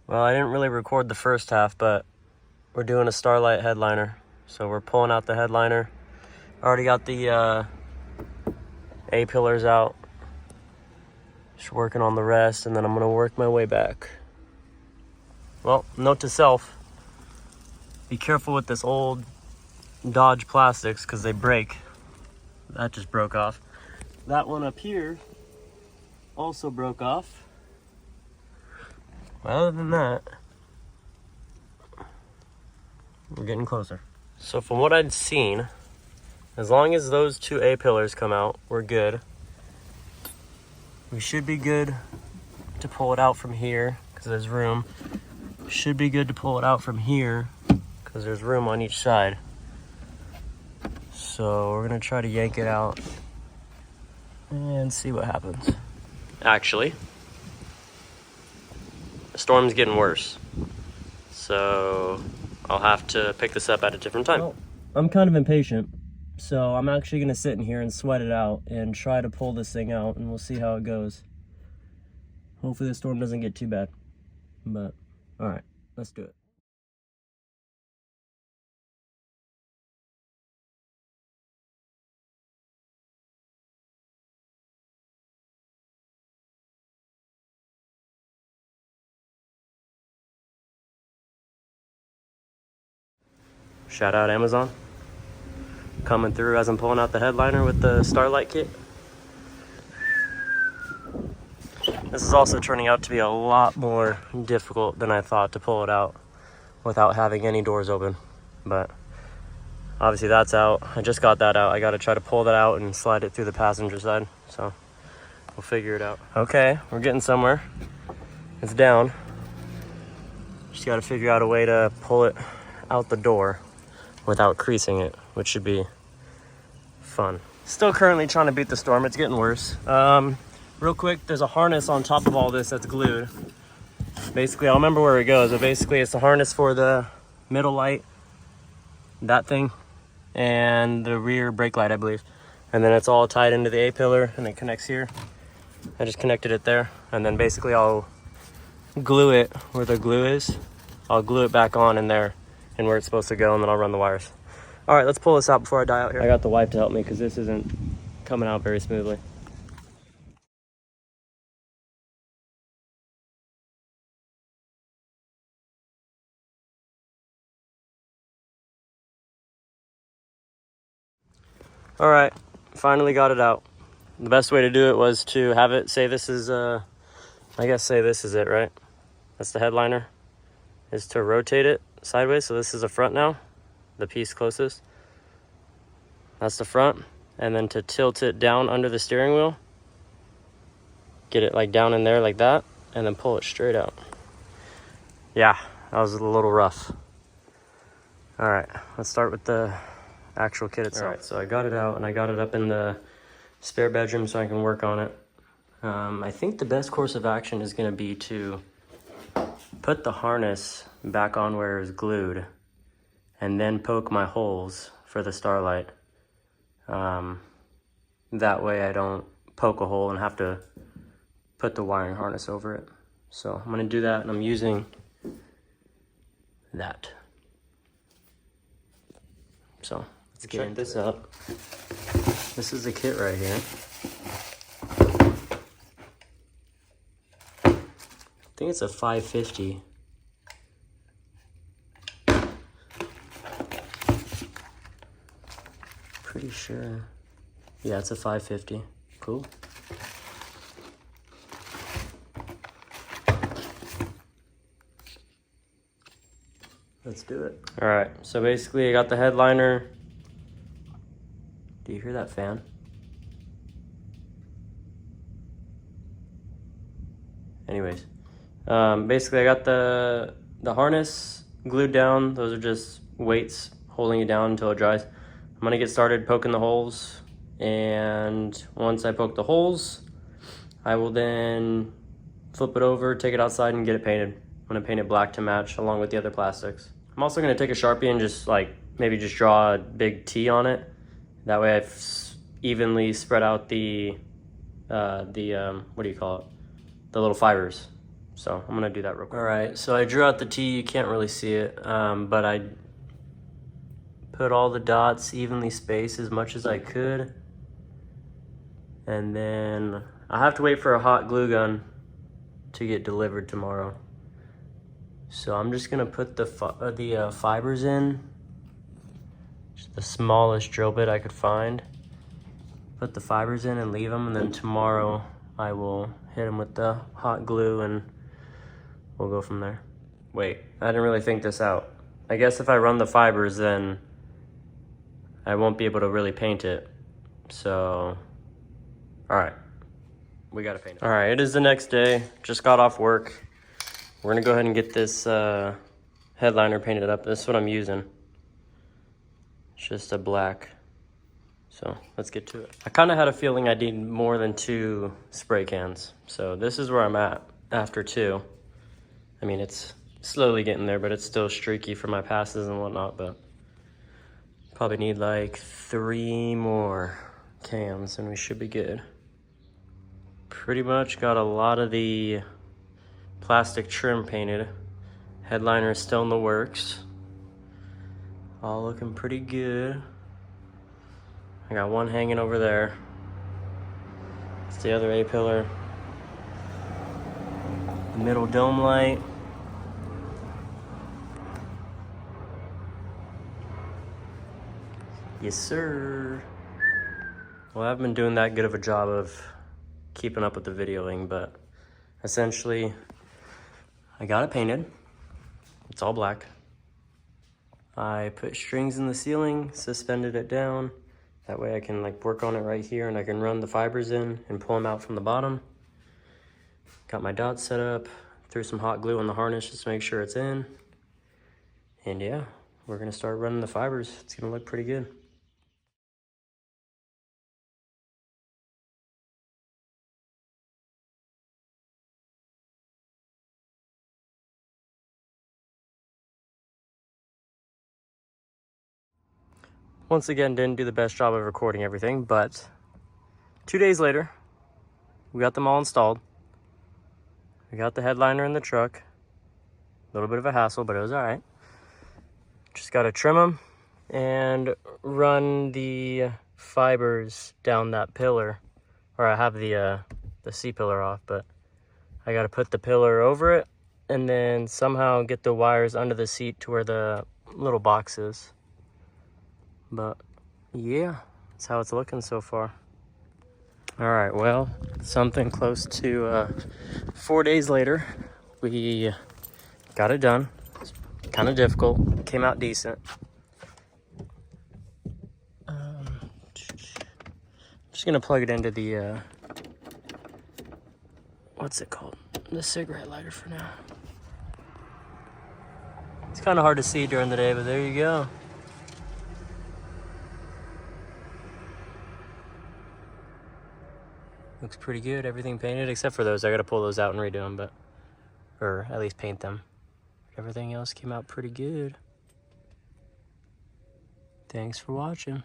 Well, I didn't really record the first half, but we're doing a Starlight headliner. So we're pulling out the headliner. Already got the A-pillars out. Just working on the rest, and then I'm gonna work my way back. Well, note to self, be careful with this old Dodge plastics because they break. That just broke off. That one up here also broke off. Well, other than that, we're getting closer. So from what I'd seen, as long as those two A-pillars come out, we're good. We should be good to pull it out from here because there's room. Should be good to pull it out from here because there's room on each side. So we're gonna try to yank it out and see what happens. Actually, the storm's getting worse. So I'll have to pick this up at a different time. Well, I'm kind of impatient. So I'm actually gonna sit in here and sweat it out and try to pull this thing out, and we'll see how it goes. Hopefully the storm doesn't get too bad, but all right, let's do it. Shout out Amazon. Coming through as I'm pulling out the headliner with the Starlight kit. This is also turning out to be a lot more difficult than I thought to pull it out without having any doors open. But obviously that's out. I just got that out. I got to try to pull that out and slide it through the passenger side. So we'll figure it out. Okay, we're getting somewhere. It's down. Just got to figure out a way to pull it out the door without creasing it, which should be fun. Still currently trying to beat the storm. It's getting worse. Real quick, there's a harness on top of all this that's glued. Basically, I'll remember where it goes, but basically it's the harness for the middle light, that thing, and the rear brake light, I believe. And then it's all tied into the A-pillar and it connects here. I just connected it there. And then basically I'll glue it where the glue is. I'll glue it back on in there and where it's supposed to go, and then I'll run the wires. All right, let's pull this out before I die out here. I got the wife to help me because this isn't coming out very smoothly. All right, finally got it out. The best way to do it was to have it say this is, I guess say this is it, right? That's the headliner, is to rotate it sideways. So this is the front now, the piece closest. That's the front. And then to tilt it down under the steering wheel, get it like down in there like that, and then pull it straight out. Yeah, that was a little rough. All right, let's start with the actual kit itself. All right, so I got it out and I got it up in the spare bedroom so I can work on it. I think the best course of action is gonna be to put the harness back on where it's glued and then poke my holes for the Starlight. That way I don't poke a hole and have to put the wiring harness over it. So I'm gonna do that, and I'm using that. So let's check this out. This is the kit right here. I think it's a 550. Pretty sure. Yeah, it's a 550. Cool. Let's do it. All right, so basically I got the headliner. Do you hear that fan? Anyways, basically I got the harness glued down. Those are just weights holding it down until it dries. I'm gonna get started poking the holes, and once I poke the holes, I will then flip it over, take it outside, and get it painted. I'm gonna paint it black to match along with the other plastics. I'm also gonna take a Sharpie and just maybe just draw a big T on it. That way I've evenly spread out the what do you call it? The little fibers So I'm gonna do that real quick. All right, so I drew out the T. You can't really see it, but I put all the dots evenly spaced as much as I could. And then I have to wait for a hot glue gun to get delivered tomorrow. So I'm just gonna put the fibers in, just the smallest drill bit I could find. Put the fibers in and leave them, and then tomorrow I will hit them with the hot glue and we'll go from there. Wait, I didn't really think this out. I guess if I run the fibers, then I won't be able to really paint it. So, all right, we gotta paint it. All right, it is the next day, just got off work. We're gonna go ahead and get this headliner painted up. This is what I'm using. It's just a black. So let's get to it. I kind of had a feeling I need more than 2 spray cans. So this is where I'm at after 2. I mean, it's slowly getting there, but it's still streaky for my passes and whatnot, but probably need like 3 more cans and we should be good. Pretty much got a lot of the plastic trim painted. Headliner is still in the works. All looking pretty good. I got one hanging over there. It's the other A-pillar. The middle dome light. Yes, sir. Well, I haven't been doing that good of a job of keeping up with the videoing, but essentially, I got it painted. It's all black. I put strings in the ceiling, suspended it down. That way I can like work on it right here and I can run the fibers in and pull them out from the bottom. Got my dots set up, threw some hot glue on the harness just to make sure it's in. And yeah, we're gonna start running the fibers. It's gonna look pretty good. Once again, didn't do the best job of recording everything, but 2 days later, we got them all installed. We got the headliner in the truck. A little bit of a hassle, but it was all right. Just got to trim them and run the fibers down that pillar. Or I have the C-pillar off, but I got to put the pillar over it and then somehow get the wires under the seat to where the little box is. But yeah, that's how it's looking so far. All right, well, something close to 4 days later, we got it done. It's kind of difficult, came out decent. Just gonna plug it into the, what's it called? The cigarette lighter for now. It's kind of hard to see during the day, but there you go. Looks pretty good, everything painted, except for those. I gotta pull those out and redo them, but, or at least paint them. Everything else came out pretty good. Thanks for watching.